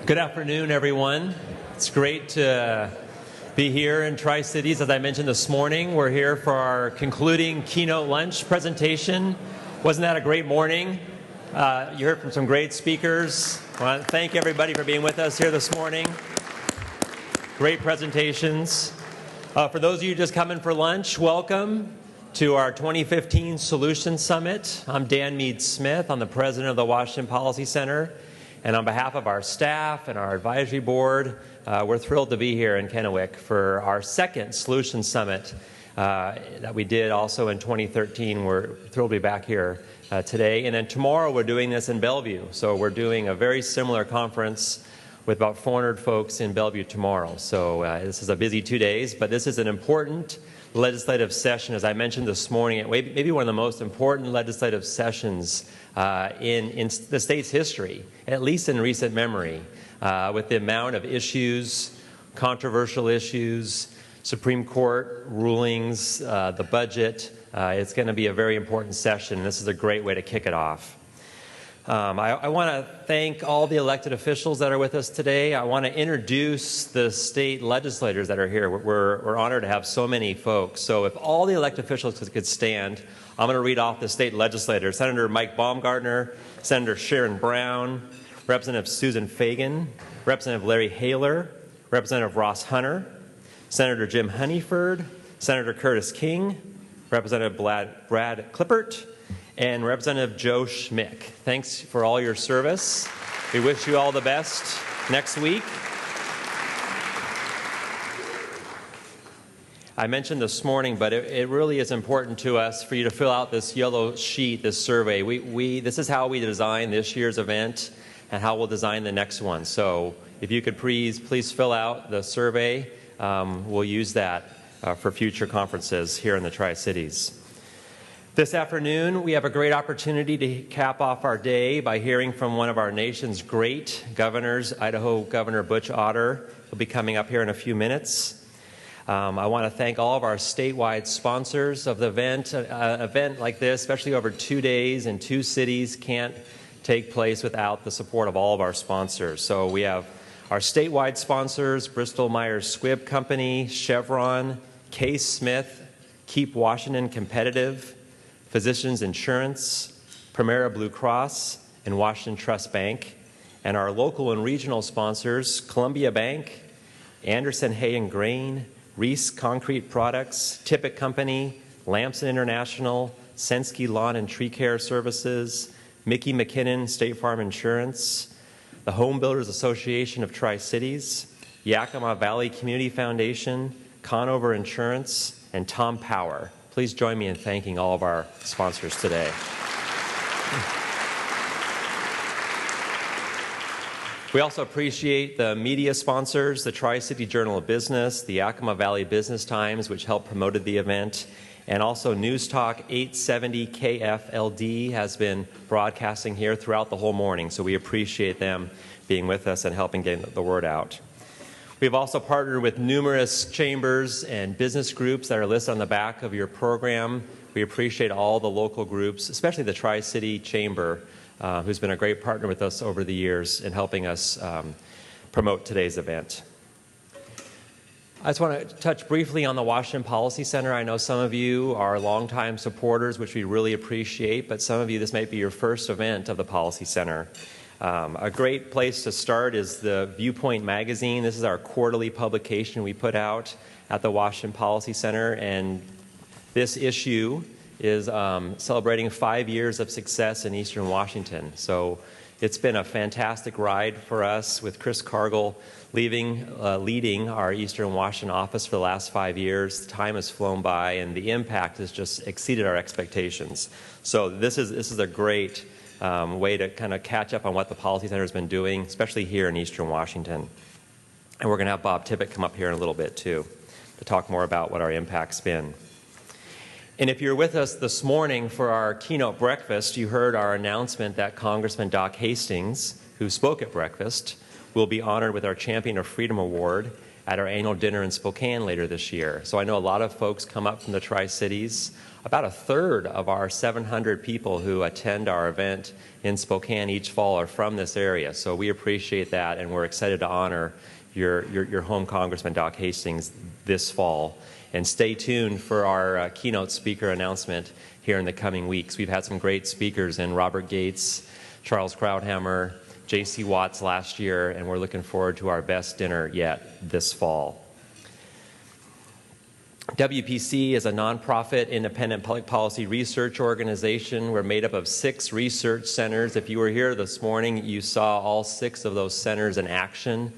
Good afternoon, everyone. It's great to be here in Tri-Cities. As I mentioned this morning, we're here for our concluding keynote lunch presentation. Wasn't that a great morning? You heard from some great speakers. I want to thank everybody for being with us here this morning. Great presentations. For those of you just coming for lunch, welcome to our 2015 Solutions Summit. I'm Dan Mead-Smith. I'm the president of the Washington Policy Center. And on behalf of our staff and our advisory board, we're thrilled to be here in Kennewick for our second Solutions Summit that we did also in 2013. We're thrilled to be back here today. And then tomorrow we're doing this in Bellevue. So we're doing a very similar conference with about 400 folks in Bellevue tomorrow. So this is a busy 2 days, but this is an important legislative session. As I mentioned this morning, maybe one of the most important legislative sessions in the state's history, at least in recent memory, with the amount of issues, controversial issues, Supreme Court rulings, the budget. It's going to be a very important session. This is a great way to kick it off. I want to thank all the elected officials that are with us today. I want to introduce the state legislators that are here. We're honored to have so many folks. So if all the elected officials could stand, I'm going to read off the state legislators. Senator Mike Baumgartner, Senator Sharon Brown, Representative Susan Fagan, Representative Larry Haler, Representative Ross Hunter, Senator Jim Honeyford, Senator Curtis King, Representative Brad Klippert, and Representative Joe Schmick. Thanks for all your service. We wish you all the best next week. I mentioned this morning, but it really is important to us for you to fill out this yellow sheet, this survey. This is how we design this year's event and how we'll design the next one. So if you could please fill out the survey. We'll use that for future conferences here in the Tri-Cities. This afternoon, we have a great opportunity to cap off our day by hearing from one of our nation's great governors, Idaho Governor Butch Otter. He'll be coming up here in a few minutes. I want to thank all of our statewide sponsors of the event. An event like this, especially over 2 days in 2 cities, can't take place without the support of all of our sponsors. So we have our statewide sponsors, Bristol Myers Squibb Company, Chevron, Case Smith, Keep Washington Competitive, Physicians Insurance, Primera Blue Cross, and Washington Trust Bank, and our local and regional sponsors, Columbia Bank, Anderson Hay and Grain, Reese Concrete Products, Tippett Company, Lamson International, Sensky Lawn and Tree Care Services, Mickey McKinnon State Farm Insurance, the Home Builders Association of Tri-Cities, Yakima Valley Community Foundation, Conover Insurance, and Tom Power. Please join me in thanking all of our sponsors today. We also appreciate the media sponsors, the Tri-City Journal of Business, the Yakima Valley Business Times, which helped promote the event, and also News Talk 870 KFLD has been broadcasting here throughout the whole morning, so we appreciate them being with us and helping get the word out. We've also partnered with numerous chambers and business groups that are listed on the back of your program. We appreciate all the local groups, especially the Tri-City Chamber, who's been a great partner with us over the years in helping us promote today's event. I just want to touch briefly on the Washington Policy Center. I know some of you are longtime supporters, which we really appreciate, but some of you, this might be your first event of the Policy Center. A great place to start is the Viewpoint magazine. This is our quarterly publication we put out at the Washington Policy Center, and this issue is celebrating 5 years of success in Eastern Washington. So it's been a fantastic ride for us with Chris Cargill leading our Eastern Washington office for the last 5 years. Time has flown by, and the impact has just exceeded our expectations. So this is a great way to kind of catch up on what the Policy Center has been doing, especially here in Eastern Washington. And we're going to have Bob Tippett come up here in a little bit, too, to talk more about what our impact's been. And if you're with us this morning for our keynote breakfast, you heard our announcement that Congressman Doc Hastings, who spoke at breakfast, will be honored with our Champion of Freedom Award at our annual dinner in Spokane later this year. So I know a lot of folks come up from the Tri-Cities. About a third of our 700 people who attend our event in Spokane each fall are from this area. So we appreciate that, and we're excited to honor your home Congressman Doc Hastings this fall. And stay tuned for our keynote speaker announcement here in the coming weeks. We've had some great speakers in Robert Gates, Charles Krauthammer, J.C. Watts last year, and we're looking forward to our best dinner yet this fall. WPC is a nonprofit independent public policy research organization. We're made up of 6 research centers. If you were here this morning, you saw all 6 of those centers in action.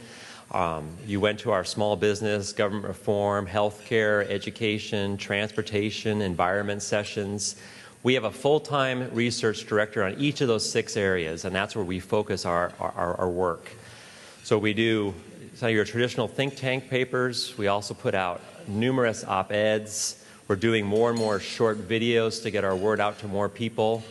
You went to our small business, government reform, healthcare, education, transportation, environment sessions. We have a full-time research director on each of those 6 areas, and that's where we focus our work. So we do some of your traditional think tank papers. We also put out numerous op-eds. We're doing more and more short videos to get our word out to more people.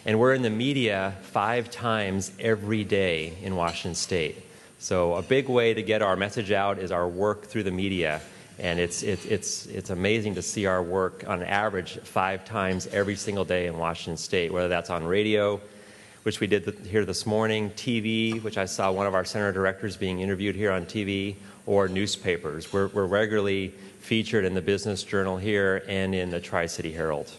And we're in the media 5 times every day in Washington State. So a big way to get our message out is our work through the media. And it's amazing to see our work on average 5 times every single day in Washington State, whether that's on radio, which we did here this morning, TV, which I saw one of our center directors being interviewed here on TV, or newspapers. We're regularly featured in the Business Journal here and in the Tri-City Herald.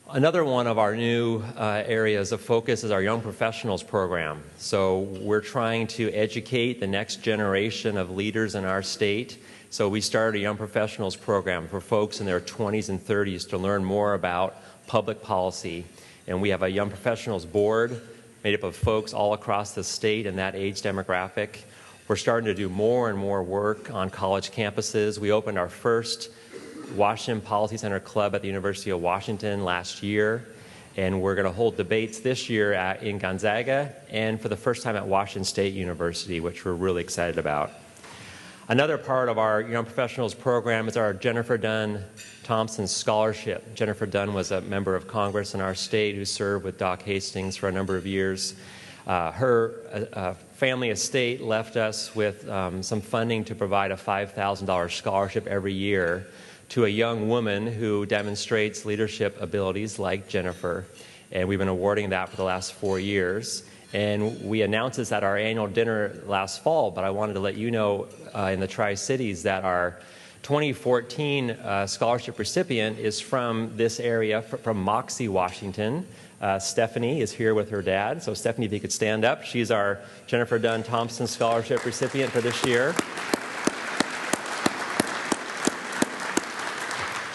Another one of our new areas of focus is our Young Professionals program. So we're trying to educate the next generation of leaders in our state. So we started a Young Professionals program for folks in their 20s and 30s to learn more about public policy. And we have a Young Professionals board made up of folks all across the state in that age demographic. We're starting to do more and more work on college campuses. We opened our first Washington Policy Center Club at the University of Washington last year, and we're going to hold debates this year in Gonzaga and for the first time at Washington State University, which we're really excited about. Another part of our Young Professionals program is our Jennifer Dunn Thompson Scholarship. Jennifer Dunn was a member of Congress in our state who served with Doc Hastings for a number of years. Her family estate left us with some funding to provide a $5,000 scholarship every year to a young woman who demonstrates leadership abilities like Jennifer, and we've been awarding that for the last 4 years. And we announced this at our annual dinner last fall, but I wanted to let you know in the Tri-Cities that our 2014 scholarship recipient is from this area, from Moxie, Washington. Stephanie is here with her dad. So Stephanie, if you could stand up. She's our Jennifer Dunn Thompson Scholarship recipient for this year.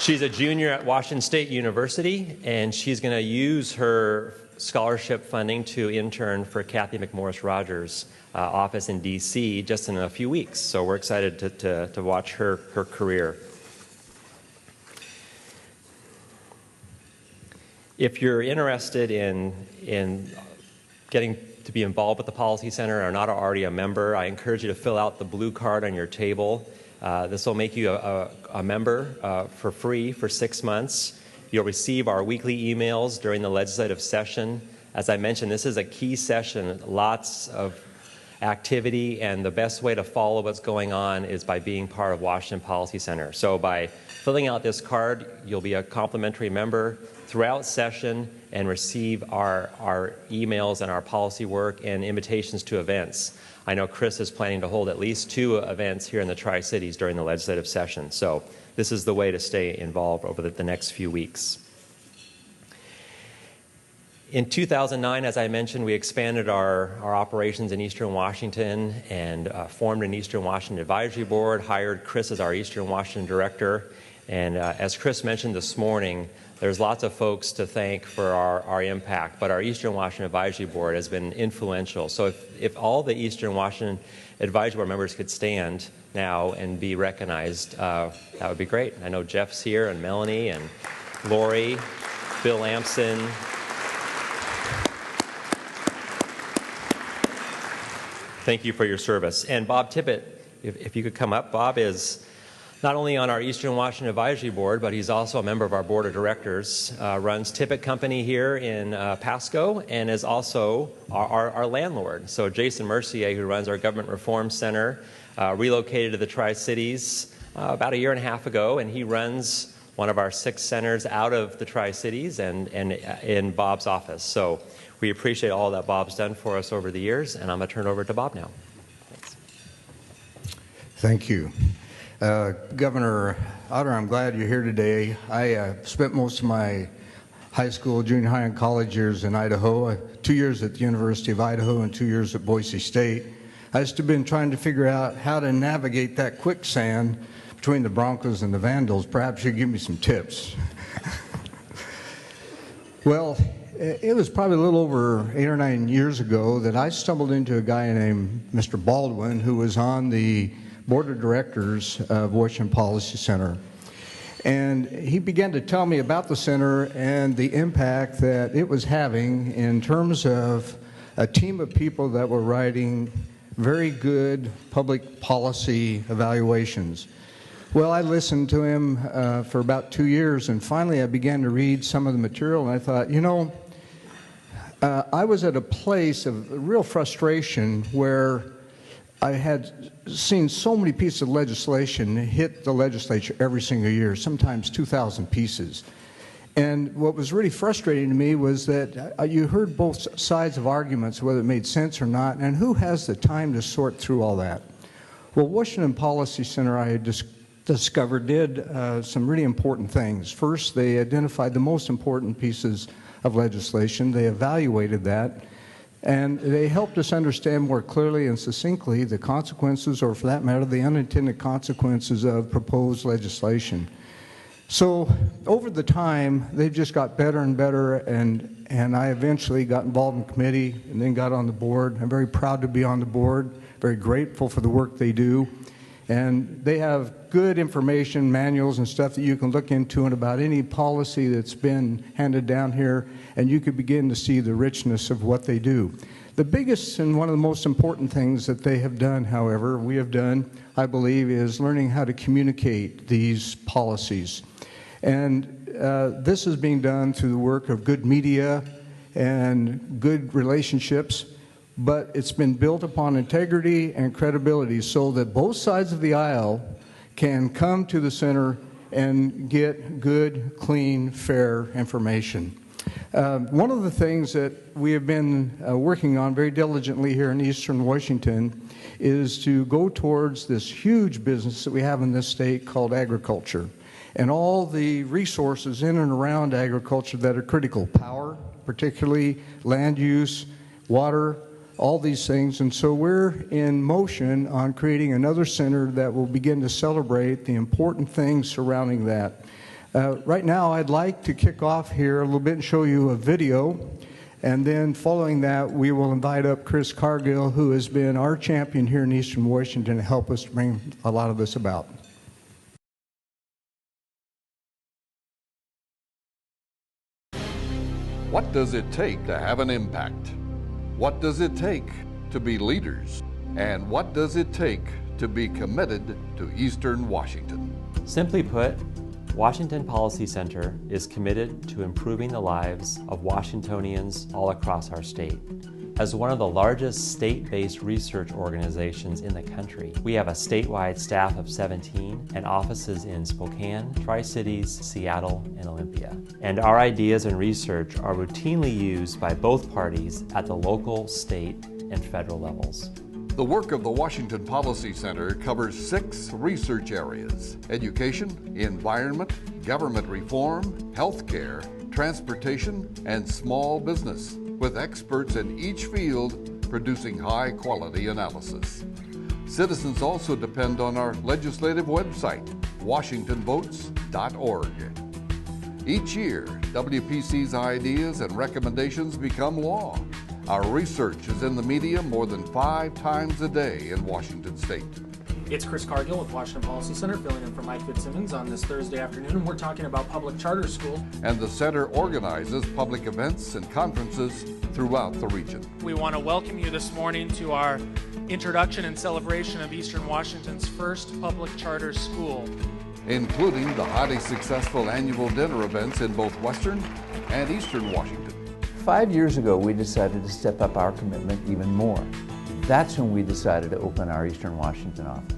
She's a junior at Washington State University, and she's going to use her scholarship funding to intern for Kathy McMorris Rogers' office in D.C. just in a few weeks. So we're excited to watch her career. If you're interested in getting to be involved with the Policy Center or not already a member, I encourage you to fill out the blue card on your table. This will make you a member for free for 6 months. You'll receive our weekly emails during the legislative session. As I mentioned, this is a key session, lots of activity, and the best way to follow what's going on is by being part of Washington Policy Center. So by filling out this card, you'll be a complimentary member throughout session and receive our emails and our policy work and invitations to events. I know Chris is planning to hold at least 2 events here in the Tri-Cities during the legislative session. So this is the way to stay involved over the next few weeks. In 2009, as I mentioned, we expanded our operations in Eastern Washington and formed an Eastern Washington Advisory Board, hired Chris as our Eastern Washington Director. And as Chris mentioned this morning, there's lots of folks to thank for our impact, but our Eastern Washington Advisory Board has been influential. So if all the Eastern Washington Advisory Board members could stand now and be recognized, that would be great. I know Jeff's here, and Melanie, and Lori, Bill Lampson. Thank you for your service. And Bob Tippett, if you could come up. Bob is not only on our Eastern Washington Advisory Board, but he's also a member of our Board of Directors, runs Tippett Company here in Pasco, and is also our landlord. So Jason Mercier, who runs our Government Reform Center, relocated to the Tri-Cities about 1.5 years ago, and he runs one of our 6 centers out of the Tri-Cities and in Bob's office. So we appreciate all that Bob's done for us over the years, and I'm going to turn it over to Bob now. Thanks. Thank you. Governor Otter, I'm glad you're here today. I spent most of my high school, junior high, and college years in Idaho, 2 years at the University of Idaho and 2 years at Boise State. I just have been trying to figure out how to navigate that quicksand between the Broncos and the Vandals. Perhaps you give me some tips. Well, it was probably a little over 8 or 9 years ago that I stumbled into a guy named Mr. Baldwin, who was on the Board of Directors of Washington Policy Center. And he began to tell me about the center and the impact that it was having in terms of a team of people that were writing very good public policy evaluations. Well, I listened to him for about 2 years, and finally I began to read some of the material, and I thought, you know, I was at a place of real frustration where I had seen so many pieces of legislation hit the legislature every single year, sometimes 2,000 pieces. And what was really frustrating to me was that you heard both sides of arguments, whether it made sense or not, and who has the time to sort through all that? Well, Washington Policy Center, I had discovered, did some really important things. First, they identified the most important pieces of legislation. They evaluated that. And they helped us understand more clearly and succinctly the consequences, or for that matter, the unintended consequences of proposed legislation. So over the time, they've just got better and better, and I eventually got involved in committee and then got on the board. I'm very proud to be on the board, very grateful for the work they do. And they have good information, manuals and stuff that you can look into and about any policy that's been handed down here, and you could begin to see the richness of what they do. The biggest and one of the most important things that they have done, however, we have done, I believe, is learning how to communicate these policies. And this is being done through the work of good media and good relationships, but it's been built upon integrity and credibility so that both sides of the aisle can come to the center and get good, clean, fair information. One of the things that we have been working on very diligently here in Eastern Washington is to go towards this huge business that we have in this state called agriculture, and all the resources in and around agriculture that are critical: power, particularly land use, water, all these things. And so we're in motion on creating another center that will begin to celebrate the important things surrounding that. Right now, I'd like to kick off here a little bit and show you a video, and then following that, we will invite up Chris Cargill, who has been our champion here in Eastern Washington, to help us bring a lot of this about. What does it take to have an impact? What does it take to be leaders? And what does it take to be committed to Eastern Washington? Simply put, Washington Policy Center is committed to improving the lives of Washingtonians all across our state. As one of the largest state-based research organizations in the country, we have a statewide staff of 17 and offices in Spokane, Tri-Cities, Seattle, and Olympia. And our ideas and research are routinely used by both parties at the local, state, and federal levels. The work of the Washington Policy Center covers 6 research areas: education, environment, government reform, healthcare, transportation, and small business, with experts in each field producing high-quality analysis. Citizens also depend on our legislative website, washingtonvotes.org. Each year, WPC's ideas and recommendations become law. Our research is in the media more than 5 times a day in Washington State. It's Chris Cargill with Washington Policy Center, filling in for Mike Fitzsimmons on this Thursday afternoon, and we're talking about public charter schools. And the center organizes public events and conferences throughout the region. We want to welcome you this morning to our introduction and celebration of Eastern Washington's first public charter school, including the highly successful annual dinner events in both Western and Eastern Washington. 5 years ago, we decided to step up our commitment even more. That's when we decided to open our Eastern Washington office.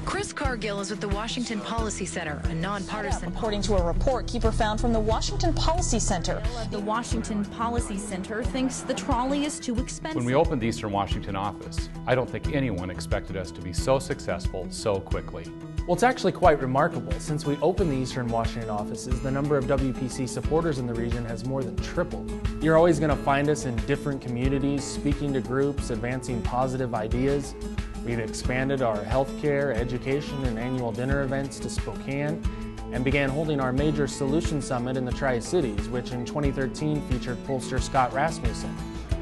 Chris Cargill is with the Washington Policy Center, a nonpartisan. According to a report Keeper found from the Washington Policy Center. The Washington Policy Center thinks the trolley is too expensive. When we opened the Eastern Washington office, I don't think anyone expected us to be so successful so quickly. Well, it's actually quite remarkable. Since we opened the Eastern Washington offices, the number of WPC supporters in the region has more than tripled. You're always going to find us in different communities, speaking to groups, advancing positive ideas. We've expanded our healthcare, education, and annual dinner events to Spokane, and began holding our major Solution Summit in the Tri-Cities, which in 2013 featured pollster Scott Rasmussen.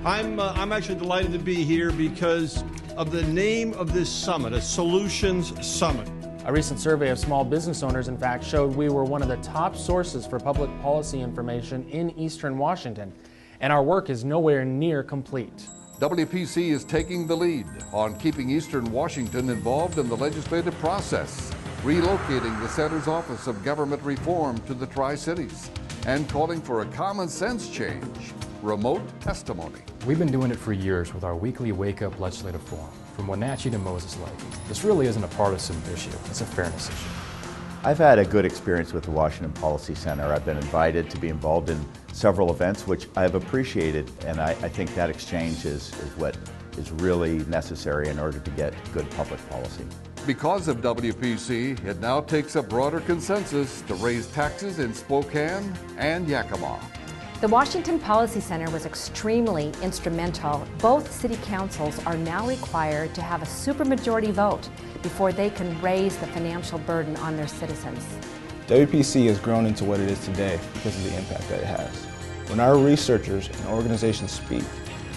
I'm actually delighted to be here because of the name of this summit, a Solutions Summit. A recent survey of small business owners, in fact, showed we were one of the top sources for public policy information in Eastern Washington, and our work is nowhere near complete. WPC is taking the lead on keeping Eastern Washington involved in the legislative process, relocating the Center's Office of Government Reform to the Tri-Cities, and calling for a common sense change, remote testimony. We've been doing it for years with our weekly Wake Up legislative forum, from Wenatchee to Moses Lake. This really isn't a partisan issue, it's a fairness issue. I've had a good experience with the Washington Policy Center. I've been invited to be involved in several events, which I've appreciated, and I think that exchange is what is really necessary in order to get good public policy. Because of WPC, it now takes a broader consensus to raise taxes in Spokane and Yakima. The Washington Policy Center was extremely instrumental. Both city councils are now required to have a supermajority vote before they can raise the financial burden on their citizens. WPC has grown into what it is today because of the impact that it has. When our researchers and organizations speak,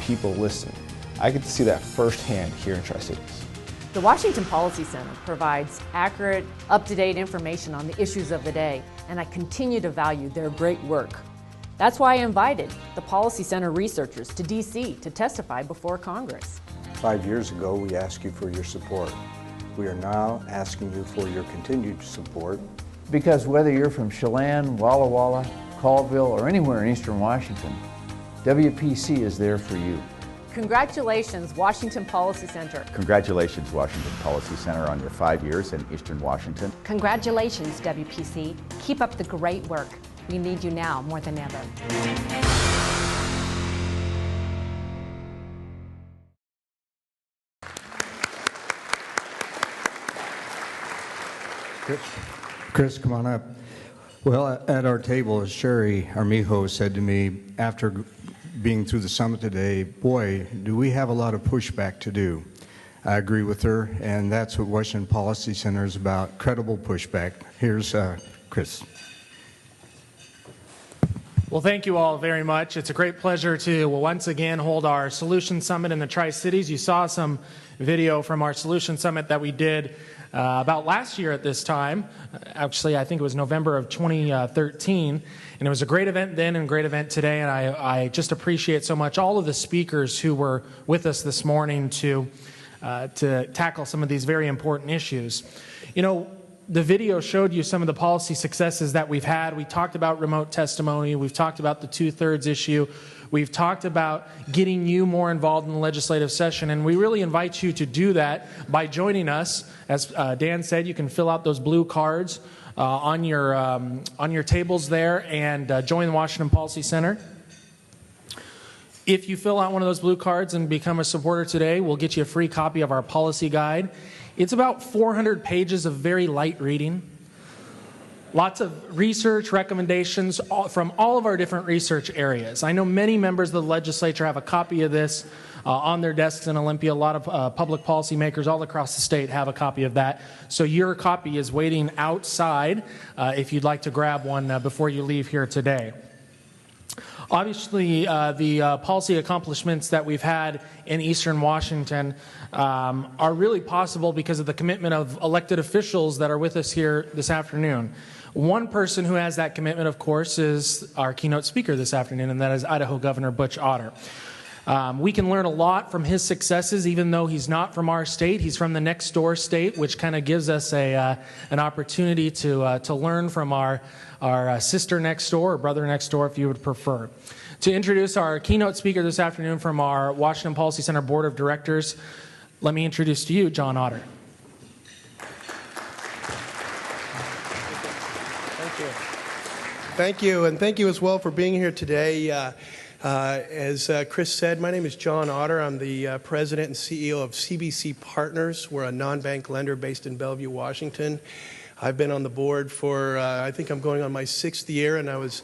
people listen. I get to see that firsthand here in Tri-Cities. The Washington Policy Center provides accurate, up-to-date information on the issues of the day, and I continue to value their great work. That's why I invited the Policy Center researchers to D.C. to testify before Congress. 5 years ago, we asked you for your support. We are now asking you for your continued support. Because whether you're from Chelan, Walla Walla, Colville, or anywhere in Eastern Washington, WPC is there for you. Congratulations, Washington Policy Center. Congratulations, Washington Policy Center, on your 5 years in Eastern Washington. Congratulations, WPC. Keep up the great work. We need you now more than ever. Chris, come on up. Well, at our table, as Sherry Armijo said to me after being through the summit today, boy, do we have a lot of pushback to do. I agree with her, and that's what Washington Policy Center is about, credible pushback. Here's Chris. Well, thank you all very much. It's a great pleasure to once again hold our Solution Summit in the Tri-Cities. You saw some video from our Solution Summit that we did about last year at this time. Actually, I think it was November of 2013. And it was a great event then and a great event today. And I just appreciate so much all of the speakers who were with us this morning to tackle some of these very important issues. You know, the video showed you some of the policy successes that we've had. We talked about remote testimony. We've talked about the 2/3 issue. We've talked about getting you more involved in the legislative session, and we really invite you to do that by joining us. As Dan said, you can fill out those blue cards on your tables there and join the Washington Policy Center. If you fill out one of those blue cards and become a supporter today, we'll get you a free copy of our policy guide. It's about 400 pages of very light reading. Lots of research recommendations from all of our different research areas. I know many members of the legislature have a copy of this on their desks in Olympia. A lot of public policy makers all across the state have a copy of that. So your copy is waiting outside if you'd like to grab one before you leave here today. Obviously, the policy accomplishments that we've had in Eastern Washington are really possible because of the commitment of elected officials that are with us here this afternoon. One person who has that commitment, of course, is our keynote speaker this afternoon, and that is Idaho Governor Butch Otter. We can learn a lot from his successes, even though he's not from our state. He's from the next door state, which kind of gives us an opportunity to learn from our sister next door, or brother next door, if you would prefer. To introduce our keynote speaker this afternoon from our Washington Policy Center Board of Directors, let me introduce to you John Otter. Thank you, and thank you as well for being here today. As Chris said, my name is John Otter. I'm the president and CEO of CBC Partners. We're a non-bank lender based in Bellevue, Washington. I've been on the board for, I think I'm going on my 6th year, and I was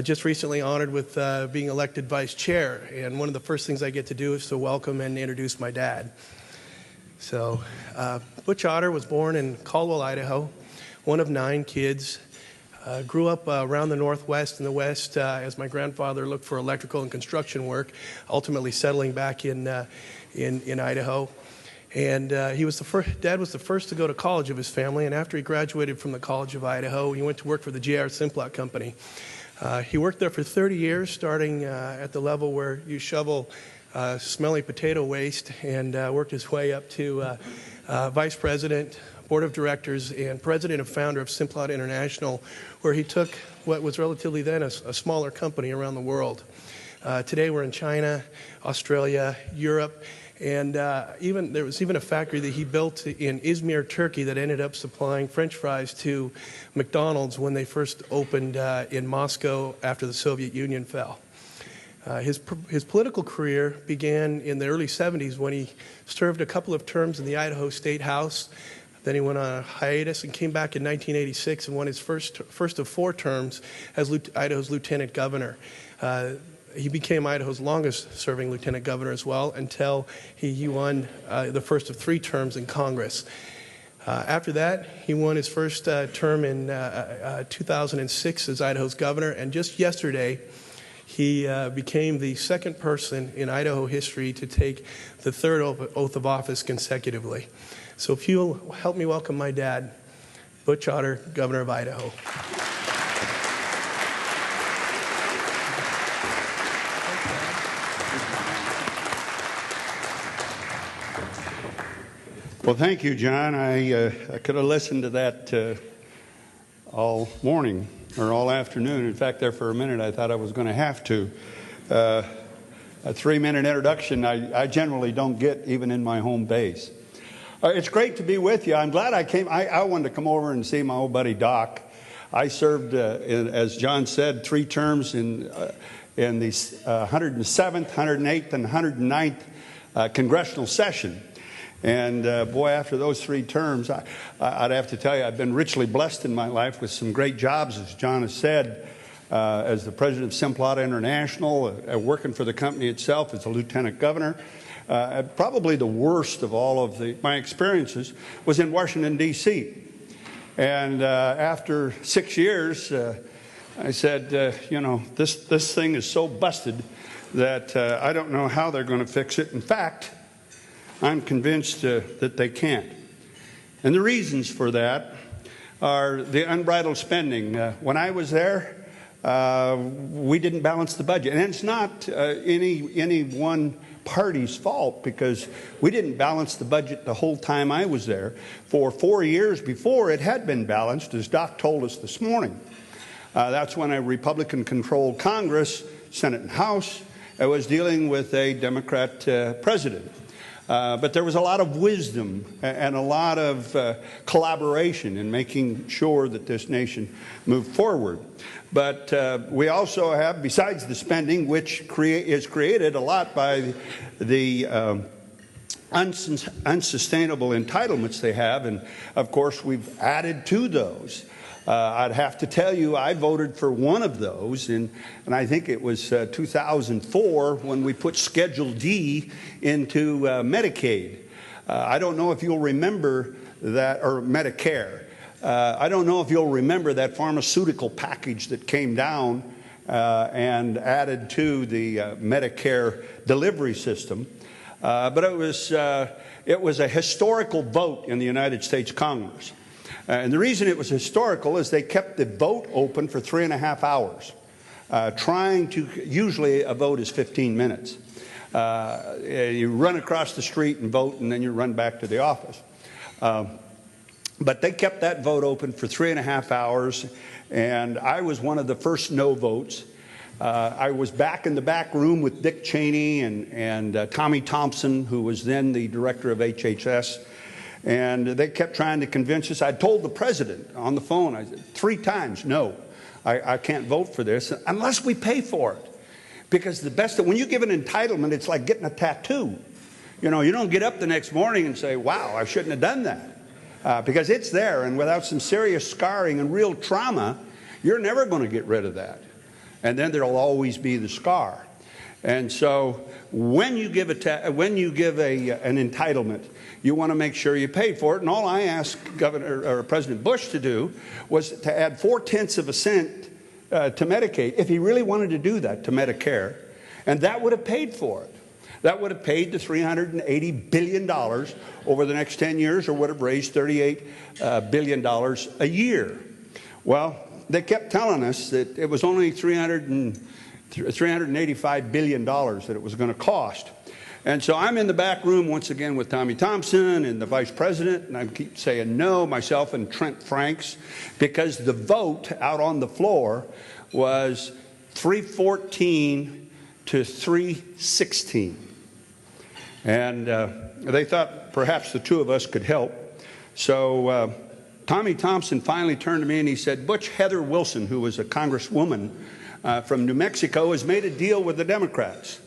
just recently honored with being elected vice chair. And one of the first things I get to do is to welcome and introduce my dad. So, Butch Otter was born in Caldwell, Idaho, one of 9 kids. Grew up around the Northwest and the West as my grandfather looked for electrical and construction work, ultimately settling back in Idaho. And Dad was the first to go to college of his family, and after he graduated from the College of Idaho, he went to work for the J.R. Simplot Company. He worked there for 30 years, starting at the level where you shovel smelly potato waste, and worked his way up to vice president, board of directors, and president and founder of Simplot International, where he took what was relatively then a smaller company around the world. Today we're in China, Australia, Europe, and there was even a factory that he built in Izmir, Turkey, that ended up supplying French fries to McDonald's when they first opened in Moscow after the Soviet Union fell. His political career began in the early 70s when he served a couple of terms in the Idaho State House. Then he went on a hiatus and came back in 1986 and won his first of 4 terms as Idaho's lieutenant governor. He became Idaho's longest-serving lieutenant governor as well until he won the first of 3 terms in Congress. After that, he won his first term in 2006 as Idaho's governor, and just yesterday, he became the 2nd person in Idaho history to take the 3rd oath of office consecutively. So if you'll help me welcome my dad, Butch Otter, Governor of Idaho. Well, thank you, John. I could have listened to that all morning or all afternoon. In fact, there for a minute I thought I was going to have to. A 3-minute introduction I generally don't get even in my home base. It's great to be with you. I'm glad I came. I wanted to come over and see my old buddy Doc. I served, as John said, 3 terms in the 107th, 108th, and 109th congressional session. And boy, after those 3 terms, I'd have to tell you, I've been richly blessed in my life with some great jobs, as John has said, as the president of Simplot International, working for the company itself as a lieutenant governor. Probably the worst of all of my experiences was in Washington, D.C. And after 6 years, I said, this thing is so busted that I don't know how they're going to fix it. In fact, I'm convinced that they can't. And the reasons for that are the unbridled spending. When I was there, we didn't balance the budget. And it's not any one party's fault, because we didn't balance the budget the whole time I was there. For 4 years before, it had been balanced, as Doc told us this morning. That's when a Republican-controlled Congress, Senate and House, was dealing with a Democrat president. But there was a lot of wisdom and a lot of collaboration in making sure that this nation moved forward. But we also have, besides the spending, which is created a lot by the unsustainable entitlements they have, and of course we've added to those. I'd have to tell you, I voted for one of those, and I think it was 2004 when we put Schedule D into Medicaid. I don't know if you'll remember that, or Medicare. I don't know if you'll remember that pharmaceutical package that came down and added to the Medicare delivery system. But it was a historical vote in the United States Congress. And the reason it was historical is they kept the vote open for 3.5 hours, usually a vote is 15 minutes. You run across the street and vote, and then you run back to the office. But they kept that vote open for 3.5 hours, and I was one of the first no votes. I was back in the back room with Dick Cheney and Tommy Thompson, who was then the director of HHS. And they kept trying to convince us. I told the president on the phone, I said 3 times, no, I can't vote for this unless we pay for it. Because when you give an entitlement, it's like getting a tattoo. You know, you don't get up the next morning and say, wow, I shouldn't have done that. Because it's there, and without some serious scarring and real trauma, you're never going to get rid of that. And then there'll always be the scar. And so when you give an entitlement, you want to make sure you pay for it. And all I asked President Bush to do was to add 0.4 cents to Medicaid, if he really wanted to do that, to Medicare. And that would have paid for it. That would have paid the $380 billion over the next 10 years, or would have raised $38 billion a year. Well, they kept telling us that it was only $385 billion that it was going to cost. And so I'm in the back room once again with Tommy Thompson and the vice president, and I keep saying no, myself and Trent Franks, because the vote out on the floor was 314 to 316. And they thought perhaps the two of us could help. So Tommy Thompson finally turned to me and he said, Butch, Heather Wilson, who was a congresswoman from New Mexico, has made a deal with the Democrats.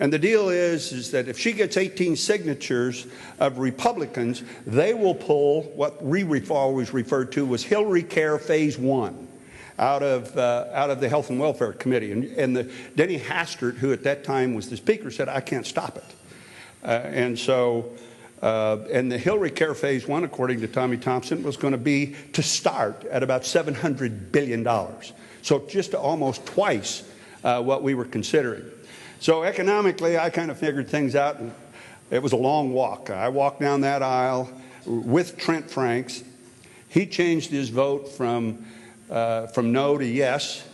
And the deal is that if she gets 18 signatures of Republicans, they will pull what we always referred to as Hillary Care Phase 1 out of the Health and Welfare Committee. And Denny Hastert, who at that time was the Speaker, said, I can't stop it. And the Hillary Care Phase 1, according to Tommy Thompson, was going to be to start at about $700 billion. So just almost twice what we were considering. So economically, I kind of figured things out, and it was a long walk. I walked down that aisle with Trent Franks. He changed his vote from no to yes,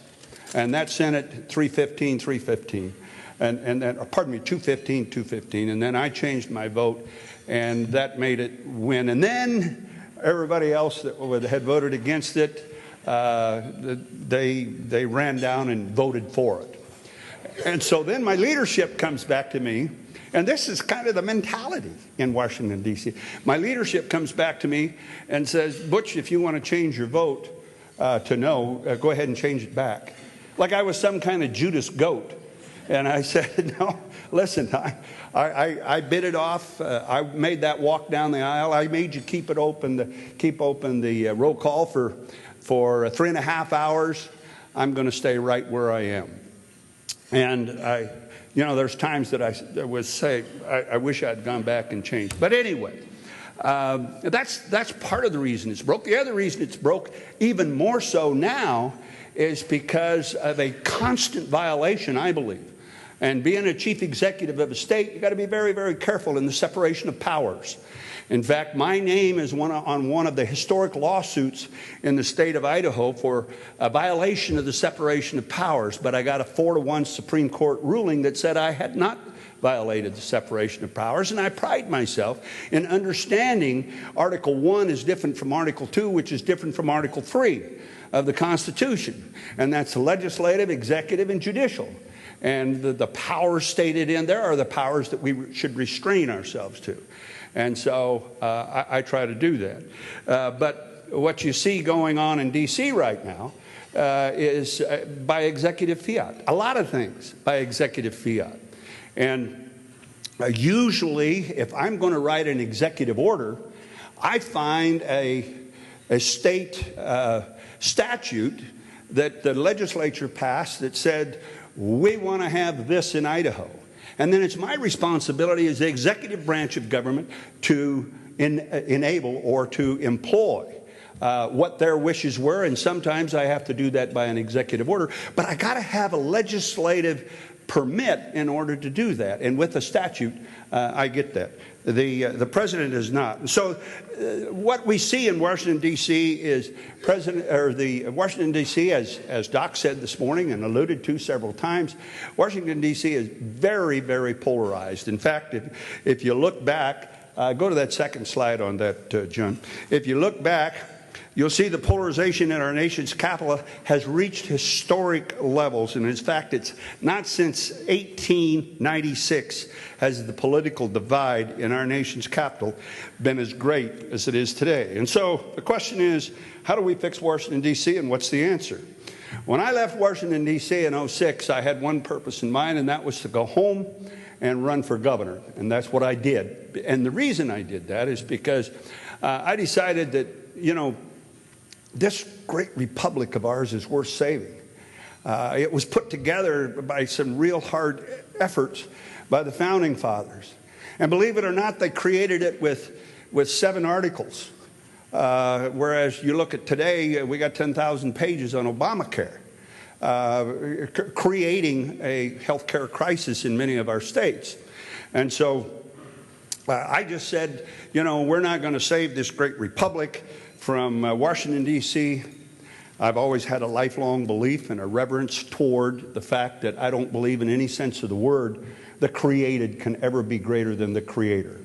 and that sent it 315, and then, pardon me, 215, and then I changed my vote, and that made it win. And then everybody else that had voted against it, they ran down and voted for it. And so then my leadership comes back to me, and this is kind of the mentality in Washington, D.C. My leadership comes back to me and says, Butch, if you want to change your vote to no, go ahead and change it back. Like I was some kind of Judas goat. And I said, no, listen, I bid it off. I made that walk down the aisle. I made you keep open the roll call for 3.5 hours. I'm going to stay right where I am. And there's times that I would say, I wish I'd gone back and changed. But anyway, that's part of the reason it's broke. The other reason it's broke, even more so now, is because of a constant violation, I believe. And being a chief executive of a state, you've got to be very, very careful in the separation of powers. In fact, my name is on one of the historic lawsuits in the state of Idaho for a violation of the separation of powers, but I got a 4-1 Supreme Court ruling that said I had not violated the separation of powers, and I pride myself in understanding Article 1 is different from Article 2, which is different from Article 3 of the Constitution, and that's legislative, executive, and judicial. And the powers stated in there are the powers that we should restrain ourselves to. And so I try to do that. But what you see going on in D.C. right now is by executive fiat. A lot of things by executive fiat. And usually, if I'm going to write an executive order, I find a state statute that the legislature passed that said, we want to have this in Idaho. And then it's my responsibility as the executive branch of government to enable or to employ what their wishes were, and sometimes I have to do that by an executive order. But I got to have a legislative permit in order to do that, and with a statute, I get that. The president is not. So, what we see in Washington D.C. is Washington D.C. as Doc said this morning and alluded to several times, Washington D.C. is very, very polarized. In fact, if you look back, go to that second slide on that, John. If you look back, you'll see the polarization in our nation's capital has reached historic levels. And in fact, it's not since 1896 has the political divide in our nation's capital been as great as it is today. And so the question is, how do we fix Washington, D.C., and what's the answer? When I left Washington, D.C. in 2006, I had one purpose in mind, and that was to go home and run for governor. And that's what I did. And the reason I did that is because I decided that, you know, this great republic of ours is worth saving. It was put together by some real hard efforts by the founding fathers. And believe it or not, they created it with 7 articles. Whereas you look at today, we got 10,000 pages on Obamacare, creating a health care crisis in many of our states. And so I just said, you know, we're not going to save this great republic from Washington, D.C. I've always had a lifelong belief and a reverence toward the fact that I don't believe in any sense of the word the created can ever be greater than the creator.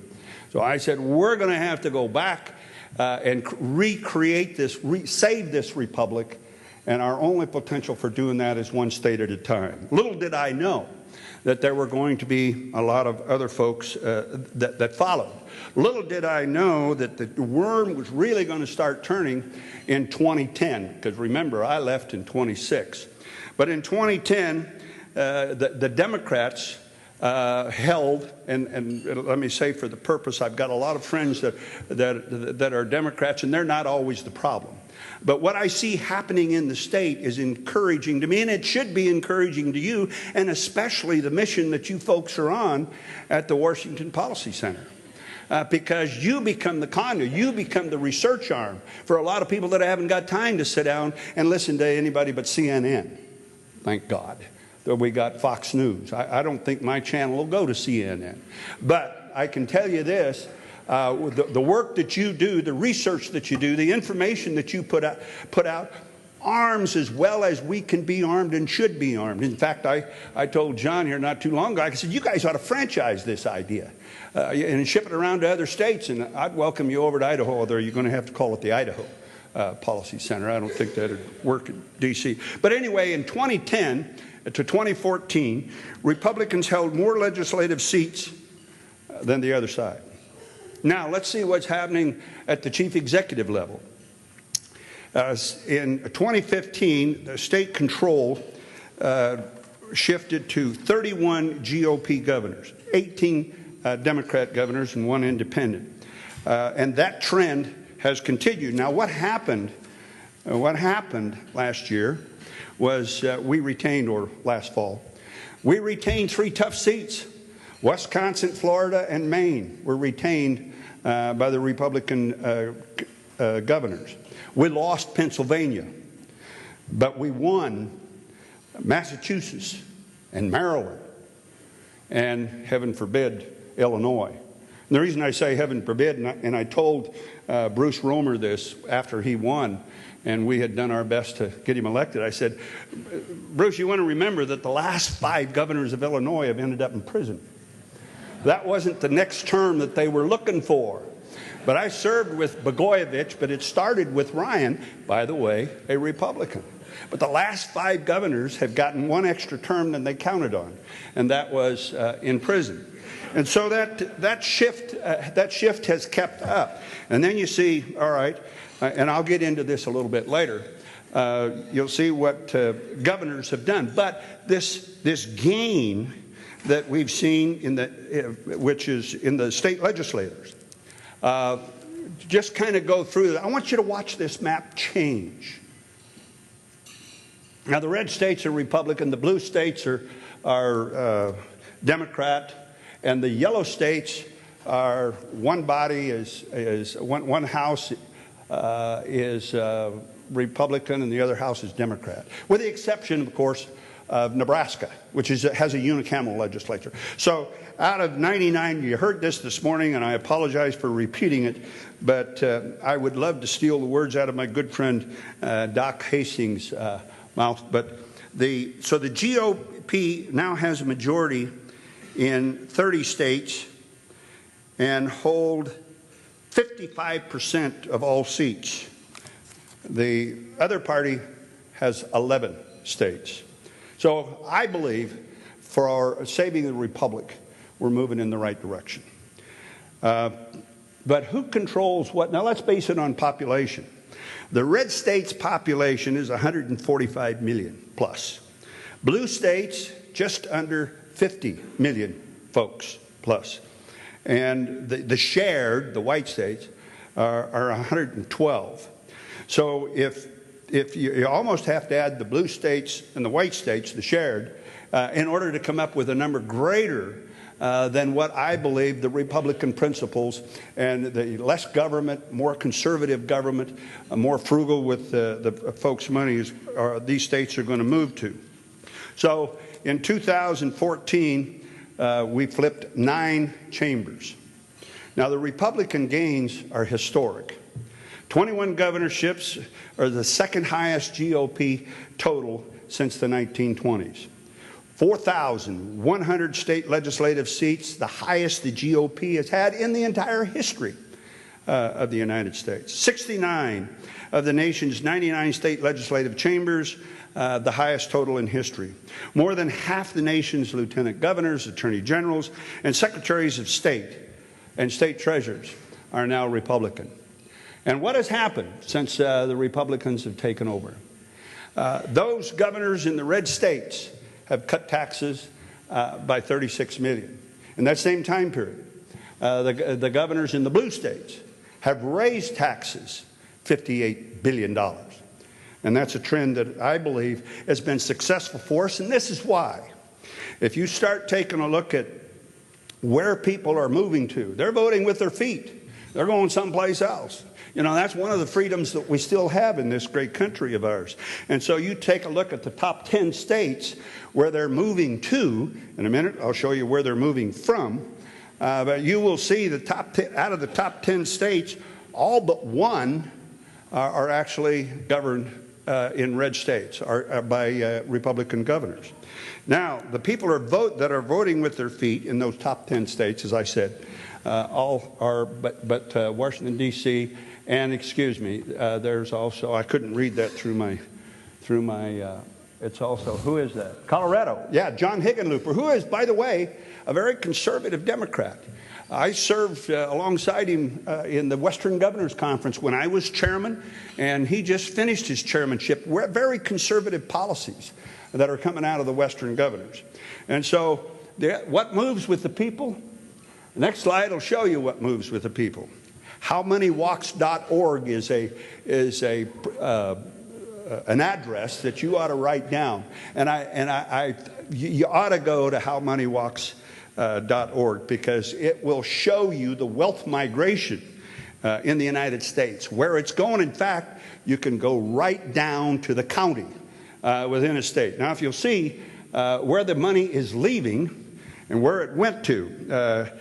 So I said, we're going to have to go back and recreate this, save this republic, and our only potential for doing that is one state at a time. Little did I know that there were going to be a lot of other folks that followed. Little did I know that the worm was really going to start turning in 2010, because remember, I left in 26. But in 2010, the Democrats held, and let me say for the purpose, I've got a lot of friends that are Democrats, and they're not always the problem. But what I see happening in the state is encouraging to me, and it should be encouraging to you, and especially the mission that you folks are on at the Washington Policy Center. Because you become the conduit, you become the research arm for a lot of people that haven't got time to sit down and listen to anybody but CNN. Thank God that we got Fox News. I don't think my channel will go to CNN. But I can tell you this, the work that you do, the research that you do, the information that you put out arms as well as we can be armed and should be armed. In fact, I told John here not too long ago, I said, you guys ought to franchise this idea and ship it around to other states, and I'd welcome you over to Idaho, although you're going to have to call it the Idaho Policy Center. I don't think that would work in D.C. But anyway, in 2010 to 2014, Republicans held more legislative seats than the other side. Now, let's see what's happening at the chief executive level. In 2015, the state control shifted to 31 GOP governors, 18 Democrat governors, and 1 independent. And that trend has continued. Now, what happened last year was we retained, or last fall, we retained 3 tough seats. Wisconsin, Florida, and Maine were retained by the Republican governors. We lost Pennsylvania, but we won Massachusetts and Maryland and, heaven forbid, Illinois. And the reason I say heaven forbid, and I told Bruce Romer this after he won, and we had done our best to get him elected, I said, Bruce, you want to remember that the last 5 governors of Illinois have ended up in prison. That wasn't the next term that they were looking for. But I served with Blagojevich, but it started with Ryan, by the way, a Republican. But the last 5 governors have gotten 1 extra term than they counted on, and that was in prison. And so that shift has kept up. And then you see, all right, and I'll get into this a little bit later. You'll see what governors have done. But this gain that we've seen which is in the state legislators. Just kind of go through that. I want you to watch this map change. Now, the red states are Republican, the blue states are Democrat, and the yellow states are one body, is one House is Republican and the other House is Democrat, with the exception, of course, of Nebraska, which has a unicameral legislature. So out of 99, you heard this morning, and I apologize for repeating it, but I would love to steal the words out of my good friend Doc Hastings' mouth. But so the GOP now has a majority in 30 states and hold 55% of all seats. The other party has 11 states. So I believe for our saving the republic, we're moving in the right direction. But who controls what? Now let's base it on population. The red states' population is 145 million plus. Blue states, just under 50 million folks plus. And the shared, the white states, are 112. So if you almost have to add the blue states and the white states, the shared, in order to come up with a number greater than what I believe the Republican principles and the less government, more conservative government, more frugal with the folks' money these states are going to move to. So in 2014, we flipped 9 chambers. Now the Republican gains are historic. 21 governorships are the second highest GOP total since the 1920s. 4,100 state legislative seats, the highest the GOP has had in the entire history of the United States. 69 of the nation's 99 state legislative chambers, the highest total in history. More than half the nation's lieutenant governors, attorney generals, and secretaries of state and state treasurers are now Republican. And what has happened since the Republicans have taken over? Those governors in the red states have cut taxes by 36 million. In that same time period, the governors in the blue states have raised taxes $58 billion. And that's a trend that I believe has been successful for us, and this is why. If you start taking a look at where people are moving to, they're voting with their feet. They're going someplace else. You know, that's one of the freedoms that we still have in this great country of ours. And so you take a look at the top 10 states where they're moving to. In a minute, I'll show you where they're moving from. But you will see the top 10, out of the top 10 states, all but one are actually governed in red states by Republican governors. Now, the people that are voting with their feet in those top 10 states, as I said, all are but Washington, D.C., and excuse me, there's also, I couldn't read that through my it's also, who is that? Colorado. Yeah, John Hickenlooper, who is, by the way, a very conservative Democrat. I served alongside him in the Western Governors Conference when I was chairman, and he just finished his chairmanship. We're very conservative policies that are coming out of the Western Governors. And so what moves with the people? The next slide will show you what moves with the people. HowManyWalks.org is an address that you ought to write down, and you ought to go to HowManyWalks.org because it will show you the wealth migration in the United States, where it's going. In fact, you can go right down to the county within a state. Now, if you'll see where the money is leaving and where it went to,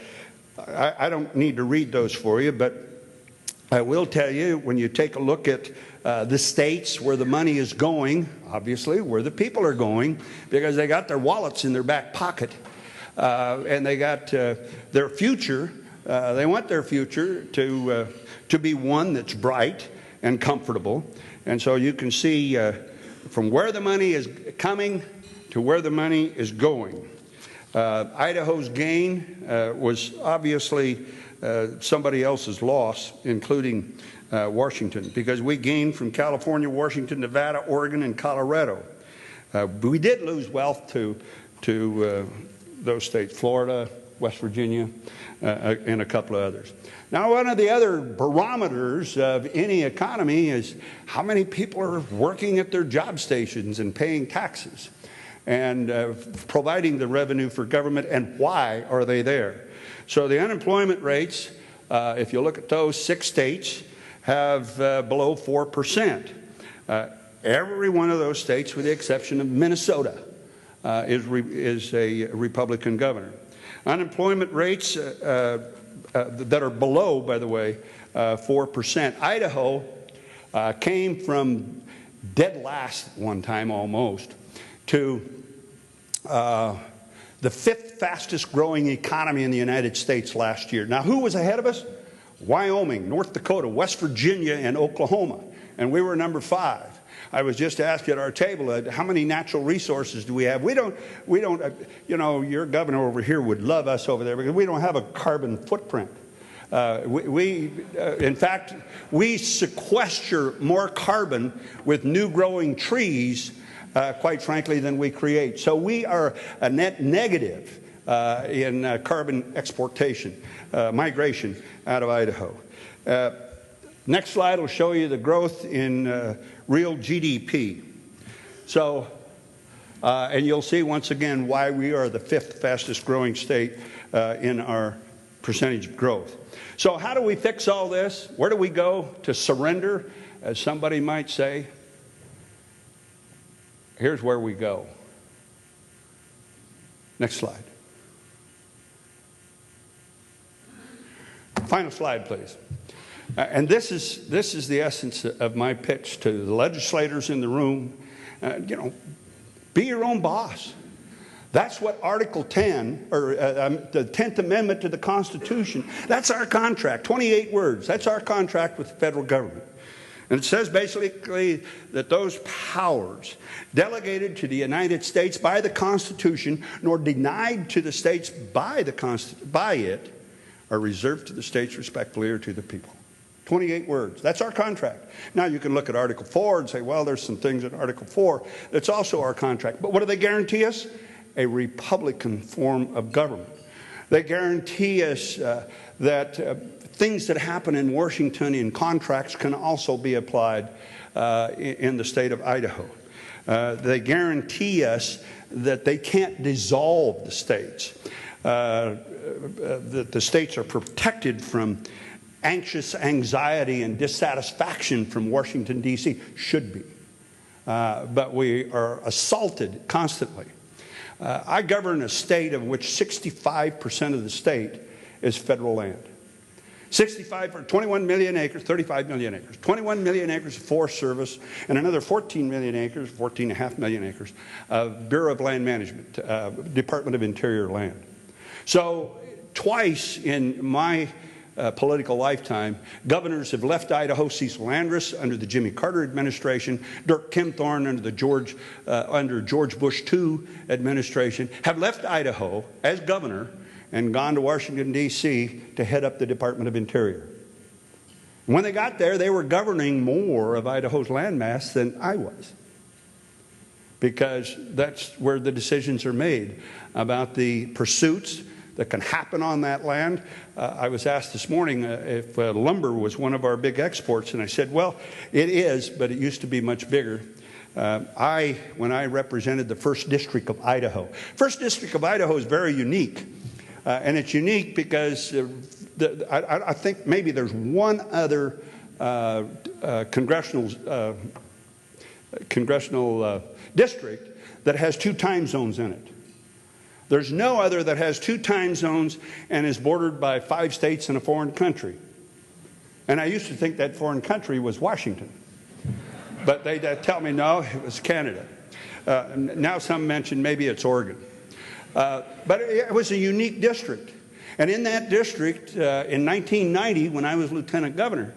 I don't need to read those for you, but I will tell you, when you take a look at the states where the money is going, obviously where the people are going, because they got their wallets in their back pocket, and they got their future. They want their future to be one that's bright and comfortable. And so you can see from where the money is coming to where the money is going. Idaho's gain was obviously somebody else's loss, including Washington, because we gained from California, Washington, Nevada, Oregon, and Colorado. We did lose wealth to those states, Florida, West Virginia, and a couple of others. Now, one of the other barometers of any economy is how many people are working at their job stations and paying taxes and providing the revenue for government, and why are they there? So the unemployment rates, if you look at those 6 states, have below 4%. Every one of those states, with the exception of Minnesota, is a Republican governor. Unemployment rates that are below, by the way, 4%. Idaho came from dead last one time almost to the 5th fastest growing economy in the United States last year. Now, who was ahead of us? Wyoming, North Dakota, West Virginia, and Oklahoma. And we were number 5. I was just asked at our table, how many natural resources do we have? We don't, you know, your governor over here would love us over there because we don't have a carbon footprint. In fact, we sequester more carbon with new growing trees, quite frankly, than we create. So we are a net negative in carbon exportation, migration out of Idaho. Next slide will show you the growth in real GDP. So, and you'll see once again why we are the 5th fastest growing state in our percentage of growth. So how do we fix all this? Where do we go to surrender, as somebody might say? Here's where we go. Next slide. Final slide, please. And this is the essence of my pitch to the legislators in the room. You know, be your own boss. That's what Article 10, or the 10th Amendment to the Constitution, that's our contract, 28 words. That's our contract with the federal government. And it says basically that those powers delegated to the United States by the Constitution, nor denied to the states by it, are reserved to the states respectfully or to the people. 28 words. That's our contract. Now you can look at Article 4 and say, well, there's some things in Article 4 that's also our contract. But what do they guarantee us? A Republican form of government. They guarantee us that things that happen in Washington in contracts can also be applied in the state of Idaho. They guarantee us that they can't dissolve the states. That the states are protected from anxious anxiety and dissatisfaction from Washington, D.C. Should be. But we are assaulted constantly. I govern a state of which 65% of the state is federal land. 21 million acres, 35 million acres. 21 million acres of Forest Service and another 14 million acres, 14.5 million acres of Bureau of Land Management, Department of Interior land. So twice in my political lifetime, governors have left Idaho. Cecil Andrus under the Jimmy Carter administration, Dirk Kempthorne under George Bush II administration, have left Idaho as governor and gone to Washington, D.C. to head up the Department of Interior. When they got there, they were governing more of Idaho's landmass than I was, because that's where the decisions are made about the pursuits that can happen on that land. I was asked this morning if lumber was one of our big exports, and I said, well, it is, but it used to be much bigger. When I represented the 1st District of Idaho. 1st District of Idaho is very unique, and it's unique because I think maybe there's one other congressional district that has 2 time zones in it. There's no other that has 2 time zones and is bordered by 5 states and a foreign country. And I used to think that foreign country was Washington. But they tell me, no, it was Canada. Now some mention maybe it's Oregon. But it was a unique district. And in that district, in 1990, when I was lieutenant governor,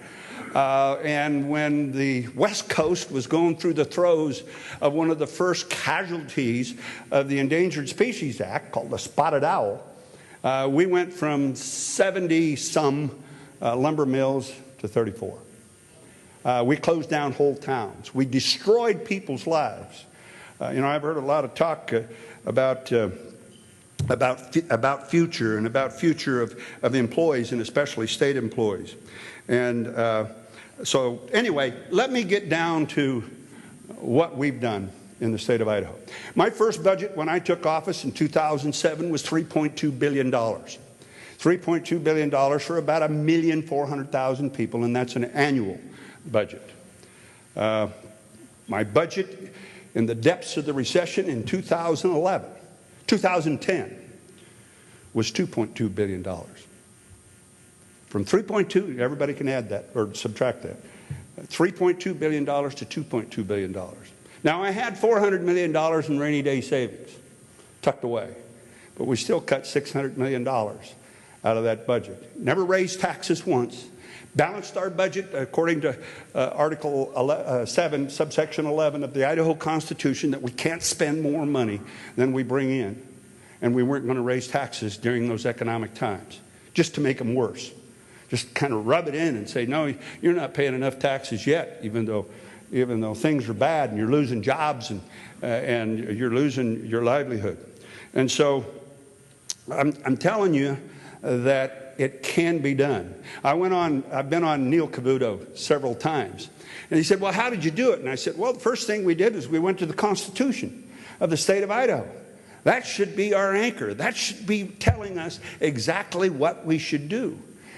and when the West Coast was going through the throes of one of the first casualties of the Endangered Species Act, called the spotted owl, we went from 70-some lumber mills to 34. We closed down whole towns. We destroyed people's lives. You know, I've heard a lot of talk about future and about future of employees, and especially state employees. And so anyway, let me get down to what we've done in the state of Idaho. My first budget when I took office in 2007 was $3.2 billion. $3.2 billion for about 1,400,000 people, and that's an annual budget. My budget in the depths of the recession in 2010 was $2.2 billion. From 3.2, everybody can add that or subtract that. $3.2 billion to $2.2 billion. Now, I had $400 million in rainy day savings tucked away, but we still cut $600 million out of that budget. Never raised taxes once. Balanced our budget according to Article 7, subsection 11 of the Idaho Constitution, that we can't spend more money than we bring in. And we weren't going to raise taxes during those economic times, just to make them worse. Just kind of rub it in and say, no, you're not paying enough taxes yet, even though things are bad and you're losing jobs and you're losing your livelihood. And so I'm telling you that it can be done. I've been on Neil Cavuto several times. And he said, well, how did you do it? And I said, well, the first thing we did is we went to the Constitution of the state of Idaho. That should be our anchor. That should be telling us exactly what we should do.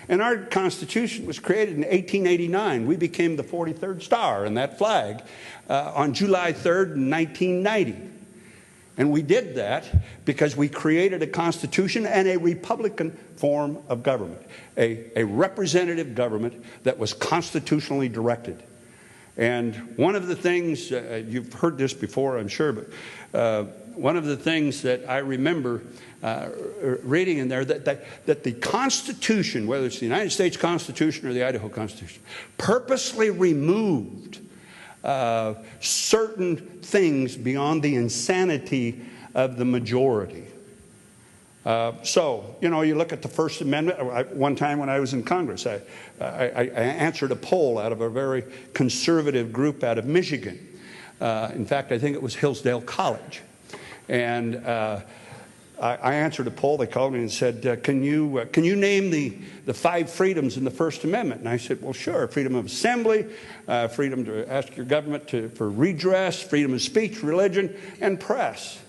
And our Constitution was created in 1889. We became the 43rd star in that flag on July 3rd, 1990. And we did that because we created a Constitution and a Republican form of government, a representative government that was constitutionally directed. And one of the things, you've heard this before, I'm sure, but one of the things that I remember reading in there, that the Constitution, whether it's the United States Constitution or the Idaho Constitution, purposely removed certain things beyond the insanity of the majority. So, you look at the First Amendment. One time when I was in Congress, I answered a poll out of a very conservative group out of Michigan. In fact, I think it was Hillsdale College. And I answered a poll. They called me and said, can you name the 5 freedoms in the First Amendment? And I said, well, sure. Freedom of assembly, freedom to ask your government for redress, freedom of speech, religion, and press.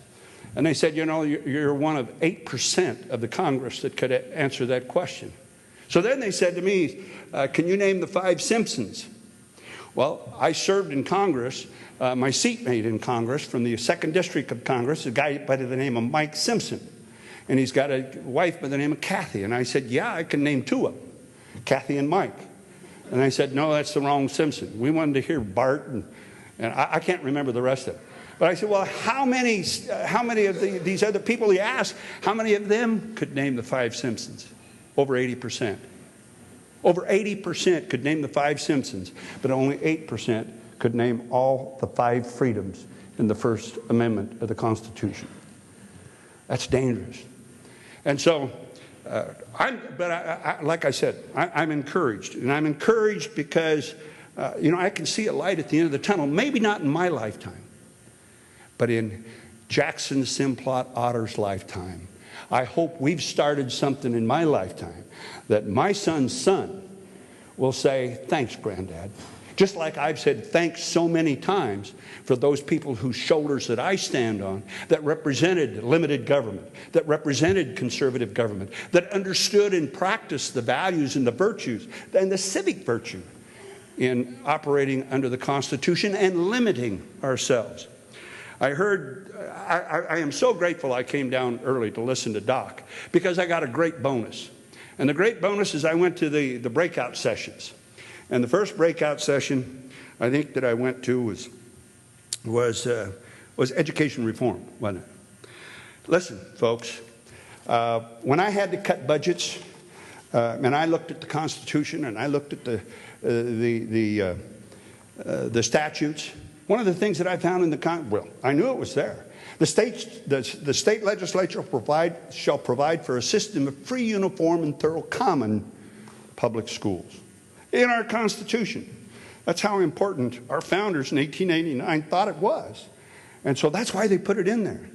And they said, you're one of 8% of the Congress that could answer that question. So then they said to me, can you name the 5 Simpsons? Well, I served in Congress. My seatmate in Congress from the 2nd District of Congress, a guy by the name of Mike Simpson. And he's got a wife by the name of Kathy. And I said, yeah, I can name 2 of them, Kathy and Mike. And I said, no, that's the wrong Simpson. We wanted to hear Bart, and I can't remember the rest of it. But I said, well, how many of these other people he asked, how many of them could name the 5 Simpsons? Over 80%. Over 80% could name the 5 Simpsons, but only 8% could name all the 5 freedoms in the First Amendment of the Constitution. That's dangerous. And so, like I said, I'm encouraged. And I'm encouraged because, I can see a light at the end of the tunnel. Maybe not in my lifetime, but in Jackson Simplot Otter's lifetime. I hope we've started something in my lifetime that my son's son will say, thanks, Granddad. Just like I've said thanks so many times for those people whose shoulders that I stand on, that represented limited government, that represented conservative government, that understood and practiced the values and the virtues and the civic virtue in operating under the Constitution and limiting ourselves. I am so grateful I came down early to listen to Doc, because I got a great bonus. And the great bonus is I went to the breakout sessions. And the first breakout session I think that I went to was education reform, wasn't it? Listen, folks, when I had to cut budgets, and I looked at the Constitution and I looked at the statutes, one of the things that I found in I knew it was there. The state legislature shall provide for a system of free, uniform, and thorough common public schools. In our Constitution. That's how important our founders in 1889 thought it was. And so that's why they put it in there.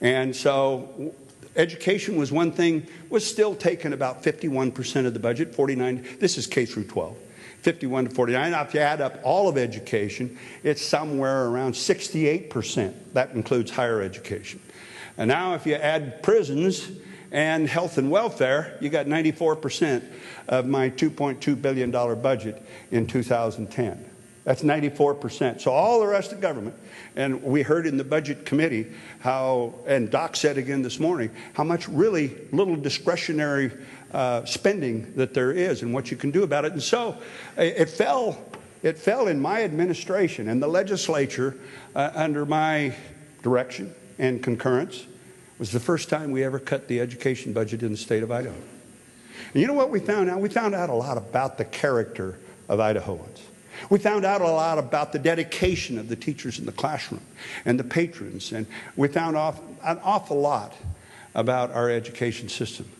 And so education was one thing, was still taking about 51% of the budget, 49, this is K through 12, 51 to 49. Now, if you add up all of education, it's somewhere around 68%. That includes higher education. And now if you add prisons and health and welfare, you got 94% of my $2.2 billion budget in 2010. That's 94%. So all the rest of government, and we heard in the Budget Committee how, and Doc said again this morning, how much really little discretionary spending that there is and what you can do about it. And so it fell in my administration and the legislature under my direction and concurrence. Was the first time we ever cut the education budget in the state of Idaho. And you know what we found out? We found out a lot about the character of Idahoans. We found out a lot about the dedication of the teachers in the classroom and the patrons. And we found an awful lot about our education system.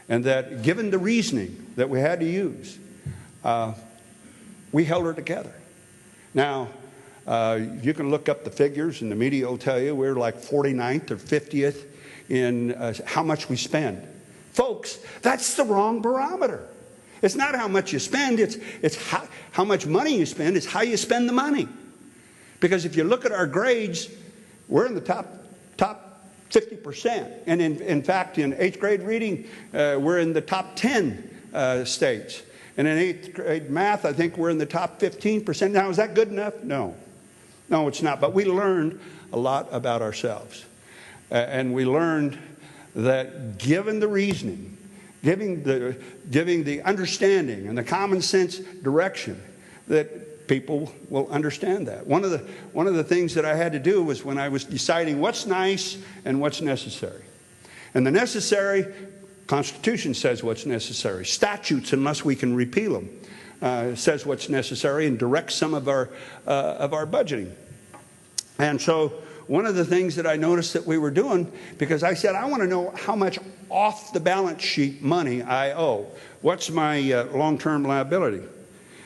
And that given the reasoning that we had to use, we held her together. Now, you can look up the figures, and the media will tell you we're like 49th or 50th in how much we spend. Folks, that's the wrong barometer. It's not how much you spend, it's how much money you spend, it's how you spend the money. Because if you look at our grades, we're in the top 50%. And in fact, in 8th grade reading, we're in the top 10 states. And in 8th grade math, I think we're in the top 15%. Now, is that good enough? No. No, it's not. But we learned a lot about ourselves. And we learned that given the reasoning, giving the understanding and the common sense direction, that people will understand that. One of the things that I had to do was when I was deciding what's nice and what's necessary. And the necessary, Constitution says what's necessary. Statutes, unless we can repeal them, says what's necessary and directs some of our budgeting. And so one of the things that I noticed that we were doing, because I said, I want to know how much off the balance sheet money I owe. What's my long-term liability?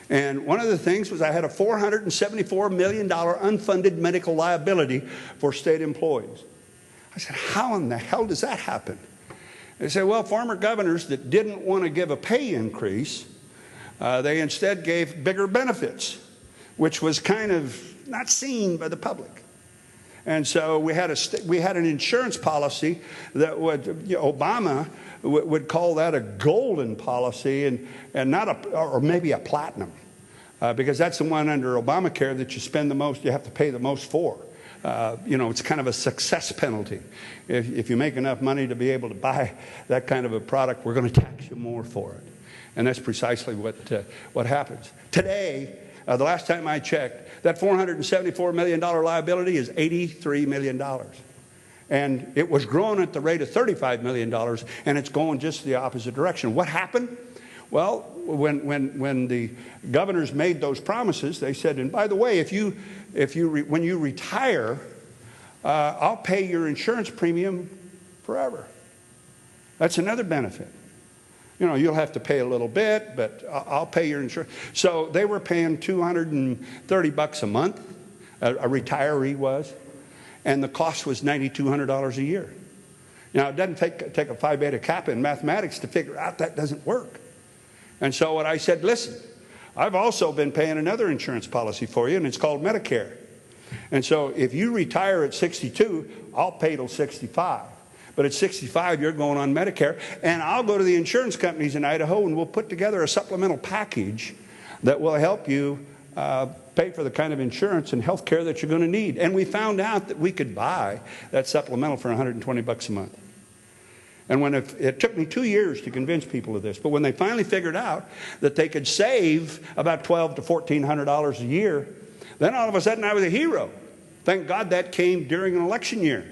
And one of the things was I had a $474 million unfunded medical liability for state employees. I said, how in the hell does that happen? They said, well, former governors that didn't want to give a pay increase, they instead gave bigger benefits, which was kind of not seen by the public. And so we had an insurance policy that would, Obama would call that a golden policy and not or maybe a platinum, because that's the one under Obamacare that you spend the most, you have to pay the most for. It's kind of a success penalty. If you make enough money to be able to buy that kind of a product, we're going to tax you more for it. And that's precisely what happens. Today, the last time I checked, that $474 million liability is $83 million. And it was growing at the rate of $35 million, and it's going just the opposite direction. What happened? Well, when the governors made those promises, they said, and by the way, when you retire, I'll pay your insurance premium forever. That's another benefit. You'll have to pay a little bit, but I'll pay your insurance. So they were paying $230 a month, a retiree was, and the cost was $9,200 a year. Now, it doesn't take a Phi Beta Kappa in mathematics to figure out that doesn't work. And so what I said, listen, I've also been paying another insurance policy for you, and it's called Medicare. And so if you retire at 62, I'll pay till 65. But at 65, you're going on Medicare. And I'll go to the insurance companies in Idaho, and we'll put together a supplemental package that will help you pay for the kind of insurance and health care that you're going to need. And we found out that we could buy that supplemental for $120 a month. And it took me 2 years to convince people of this, but when they finally figured out that they could save about $1,200 to $1,400 a year, then all of a sudden I was a hero. Thank God that came during an election year.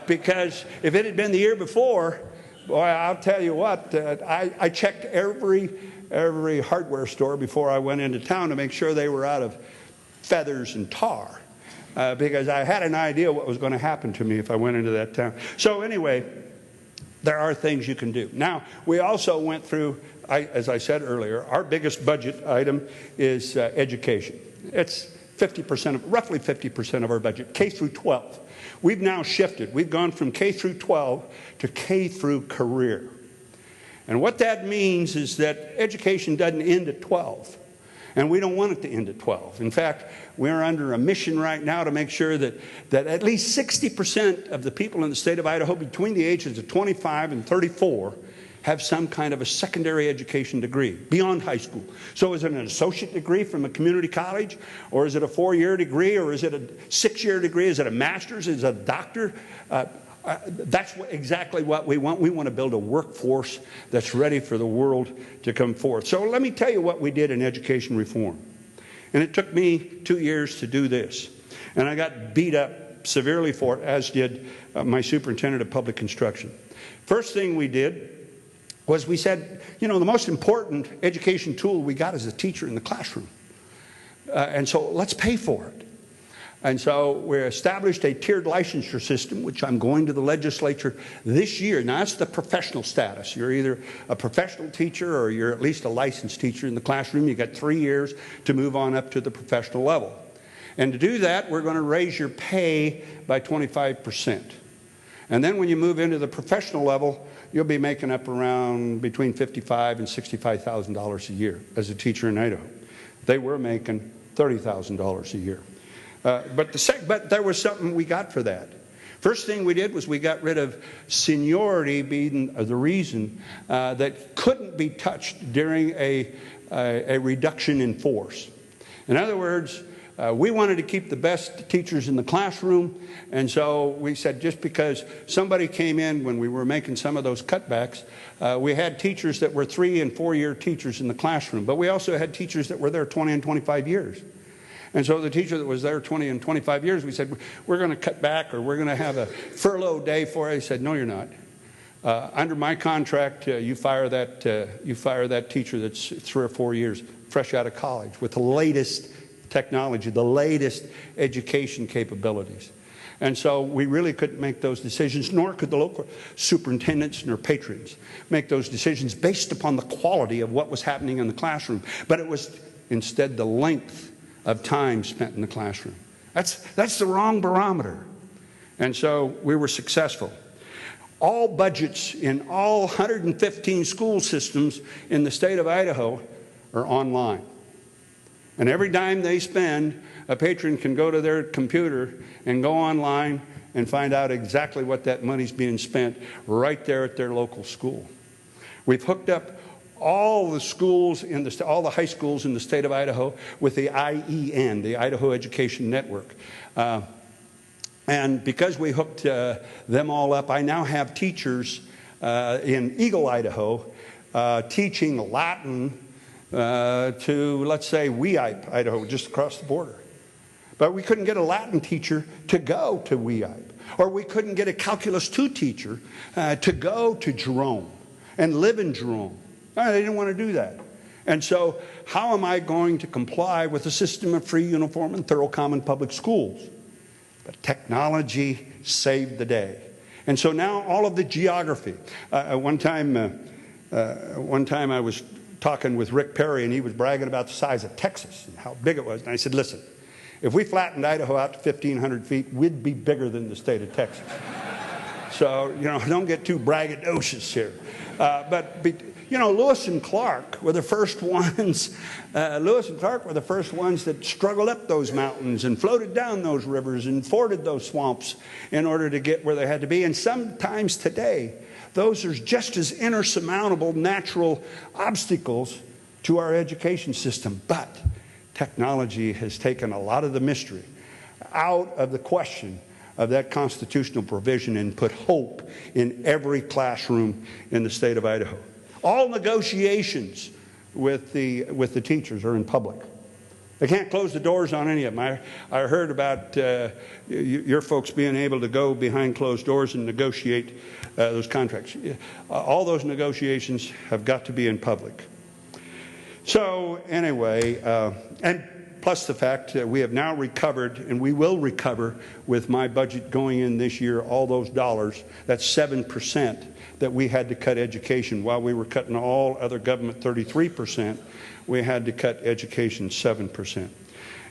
Because if it had been the year before, boy, I'll tell you what, I checked every hardware store before I went into town to make sure they were out of feathers and tar. Because I had an idea what was going to happen to me if I went into that town. So anyway, there are things you can do. Now, we also went through, as I said earlier, our biggest budget item is education. It's roughly 50% of our budget, K through 12. We've now shifted. We've gone from K through 12 to K through career. And what that means is that education doesn't end at 12. And we don't want it to end at 12. In fact, we're under a mission right now to make sure that at least 60% of the people in the state of Idaho between the ages of 25 and 34 have some kind of a secondary education degree beyond high school. So is it an associate degree from a community college? Or is it a 4-year degree? Or is it a 6-year degree? Is it a master's? Is it a doctor? That's exactly what we want. We want to build a workforce that's ready for the world to come forth. So let me tell you what we did in education reform. And it took me 2 years to do this. And I got beat up severely for it, as did my superintendent of public instruction. First thing we did was we said, you know, the most important education tool we got is a teacher in the classroom. And so let's pay for it. And so we established a tiered licensure system, which I'm going to the legislature this year. Now, that's the professional status. You're either a professional teacher or you're at least a licensed teacher in the classroom. You've got 3 years to move on up to the professional level. And to do that, we're going to raise your pay by 25%. And then when you move into the professional level, you'll be making up around between $55,000 and $65,000 a year as a teacher in Idaho. They were making $30,000 a year. But there was something we got for that. First thing we did was we got rid of seniority being the reason that couldn't be touched during a reduction in force. In other words, we wanted to keep the best teachers in the classroom, and so we said just because somebody came in when we were making some of those cutbacks, we had teachers that were 3- and 4-year teachers in the classroom, but we also had teachers that were there 20 and 25 years. And so the teacher that was there 20 and 25 years, we said, we're going to cut back or we're going to have a furlough day for it. He said, no, you're not. Under my contract, you fire that teacher that's 3 or 4 years, fresh out of college, with the latest technology, the latest education capabilities. And so we really couldn't make those decisions, nor could the local superintendents nor patrons make those decisions based upon the quality of what was happening in the classroom. But it was instead the length of time spent in the classroom. That's the wrong barometer. And so we were successful. All budgets in all 115 school systems in the state of Idaho are online. And every dime they spend, a patron can go to their computer and go online and find out exactly what that money's being spent right there at their local school. We've hooked up all the schools in all the high schools in the state of Idaho with the IEN, the Idaho Education Network. And because we hooked them all up, I now have teachers in Eagle, Idaho, teaching Latin to, let's say, Weippe, Idaho, just across the border. But we couldn't get a Latin teacher to go to Weippe. Or we couldn't get a Calculus 2 teacher to go to Jerome and live in Jerome. No, they didn't want to do that. And so how am I going to comply with a system of free, uniform, and thorough common public schools? But technology saved the day. And so now all of the geography. One time I was talking with Rick Perry, and he was bragging about the size of Texas and how big it was. And I said, listen, if we flattened Idaho out to 1,500 feet, we'd be bigger than the state of Texas. So, you know, don't get too braggadocious here. But you know, Lewis and Clark were the first ones. Lewis and Clark were the first ones that struggled up those mountains and floated down those rivers and forded those swamps in order to get where they had to be. And sometimes today, those are just as insurmountable natural obstacles to our education system. But technology has taken a lot of the mystery out of the question of that constitutional provision and put hope in every classroom in the state of Idaho. All negotiations with the teachers are in public. They can't close the doors on any of them. I heard about your folks being able to go behind closed doors and negotiate those contracts. All those negotiations have got to be in public. So anyway, and plus the fact that we have now recovered, and we will recover with my budget going in this year, all those dollars, that's 7% that we had to cut education. While we were cutting all other government 33%, we had to cut education 7%.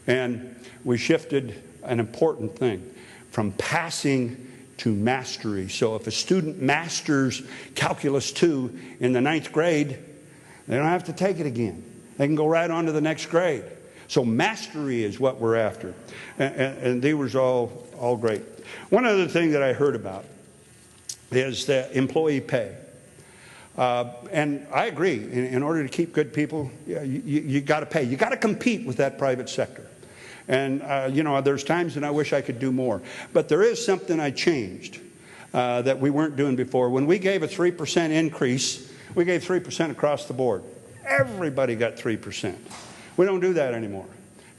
And we shifted an important thing from passing to mastery. So if a student masters Calculus 2 in the 9th grade, they don't have to take it again. They can go right on to the next grade. So mastery is what we're after. And they was all great. One other thing that I heard about is the employee pay. And I agree. In order to keep good people, you got to pay. You got to compete with that private sector. And, you know, there's times when I wish I could do more. But there is something I changed that we weren't doing before. When we gave a 3% increase, we gave 3% across the board. Everybody got 3%. We don't do that anymore.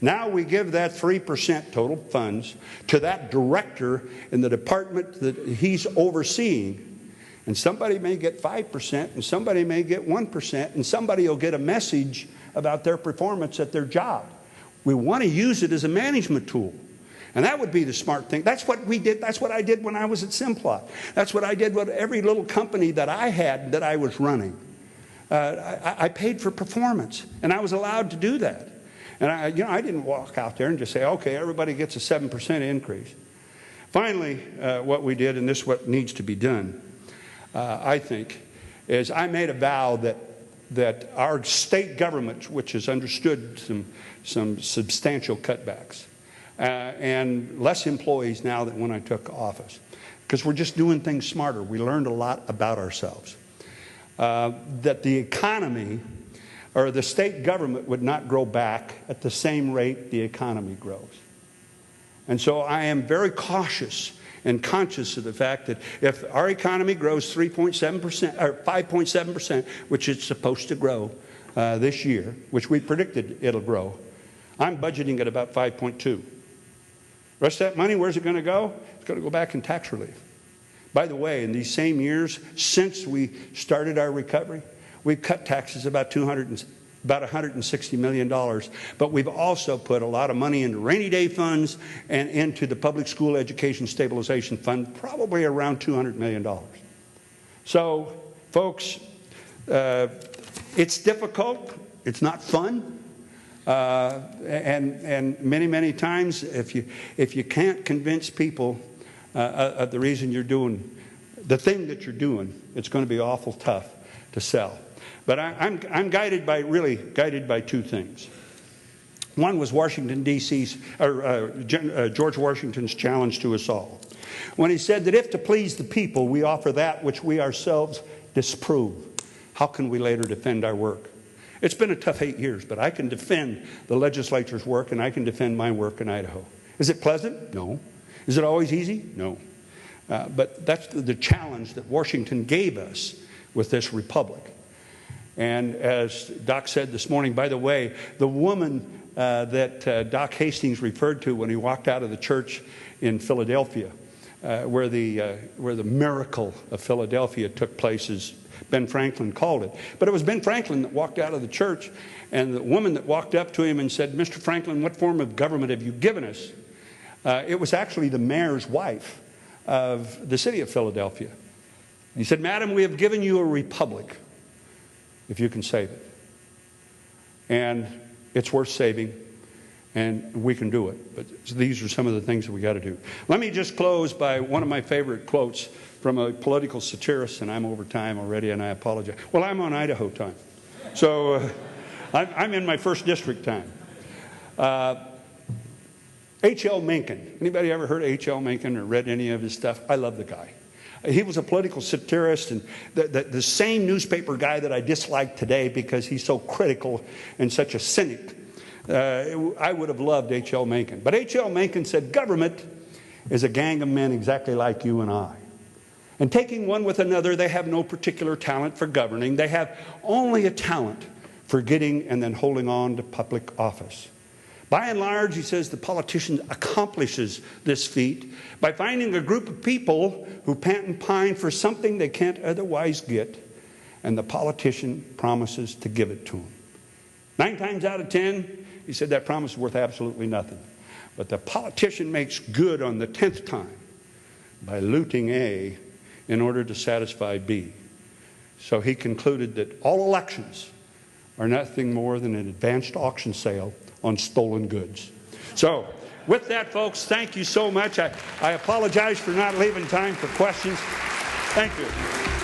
Now we give that 3% total funds to that director in the department that he's overseeing. And somebody may get 5%, and somebody may get 1%, and somebody will get a message about their performance at their job. We want to use it as a management tool. And that would be the smart thing. That's what we did. That's what I did when I was at Simplot. That's what I did with every little company that I had that I was running. I paid for performance, and I was allowed to do that. And I didn't walk out there and just say, okay, everybody gets a 7% increase. Finally, what we did, and this is what needs to be done, I think, is I made a vow that our state government, which has understood some substantial cutbacks, and less employees now than when I took office, because we're just doing things smarter. We learned a lot about ourselves. That the economy or the state government would not grow back at the same rate the economy grows. And so I am very cautious and conscious of the fact that if our economy grows 3.7% or 5.7%, which it's supposed to grow this year, which we predicted it'll grow, I'm budgeting at about 5.2. The rest of that money, where's it going to go? It's going to go back in tax relief. By the way, in these same years, since we started our recovery, we've cut taxes about $160 million. But we've also put a lot of money into rainy day funds and into the Public School Education Stabilization Fund, probably around $200 million. So, folks, it's difficult. It's not fun. And many, many times, if you can't convince people of the reason you're doing the thing that you're doing, it's going to be awful tough to sell. But I'm really guided by two things. One was Washington, D.C.'s, George Washington's challenge to us all, when he said that if to please the people we offer that which we ourselves disprove, how can we later defend our work? It's been a tough 8 years, but I can defend the legislature's work and I can defend my work in Idaho. Is it pleasant? No. Is it always easy? No. But that's the challenge that Washington gave us with this republic. And as Doc said this morning, by the way, the woman that Doc Hastings referred to when he walked out of the church in Philadelphia, where the miracle of Philadelphia took place, as Ben Franklin called it. But it was Ben Franklin that walked out of the church, and the woman that walked up to him and said, "Mr. Franklin, what form of government have you given us?" It was actually the mayor's wife of the city of Philadelphia. He said, "Madam, we have given you a republic, if you can save it. And it's worth saving, and we can do it." But these are some of the things that we got to do. Let me just close by one of my favorite quotes from a political satirist, and I'm over time already, and I apologize. Well, I'm on Idaho time. So I'm in my first district time. H.L. Mencken. Anybody ever heard of H.L. Mencken or read any of his stuff? I love the guy. He was a political satirist, and the same newspaper guy that I dislike today because he's so critical and such a cynic. I would have loved H.L. Mencken. But H.L. Mencken said, "Government is a gang of men exactly like you and I. And taking one with another, they have no particular talent for governing. They have only a talent for getting and then holding on to public office. By and large," he says, "the politician accomplishes this feat by finding a group of people who pant and pine for something they can't otherwise get, and the politician promises to give it to them. 9 times out of 10, he said, that promise is worth absolutely nothing. But the politician makes good on the 10th time by looting A in order to satisfy B." So he concluded that all elections are nothing more than an advanced auction sale on stolen goods. So with that, folks, thank you so much. I apologize for not leaving time for questions. Thank you.